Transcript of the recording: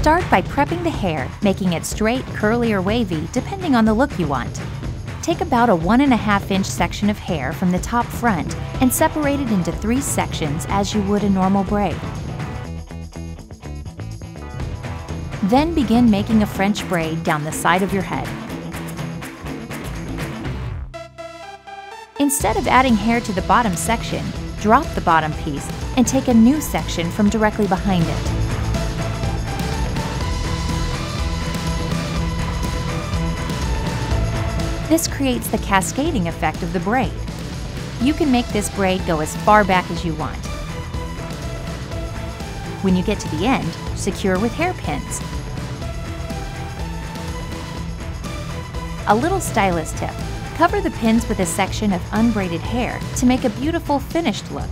Start by prepping the hair, making it straight, curly, or wavy, depending on the look you want. Take about a 1.5-inch section of hair from the top front and separate it into 3 sections as you would a normal braid. Then begin making a French braid down the side of your head. Instead of adding hair to the bottom section, drop the bottom piece and take a new section from directly behind it. This creates the cascading effect of the braid. You can make this braid go as far back as you want. When you get to the end, secure with hairpins. A little stylist tip: cover the pins with a section of unbraided hair to make a beautiful finished look.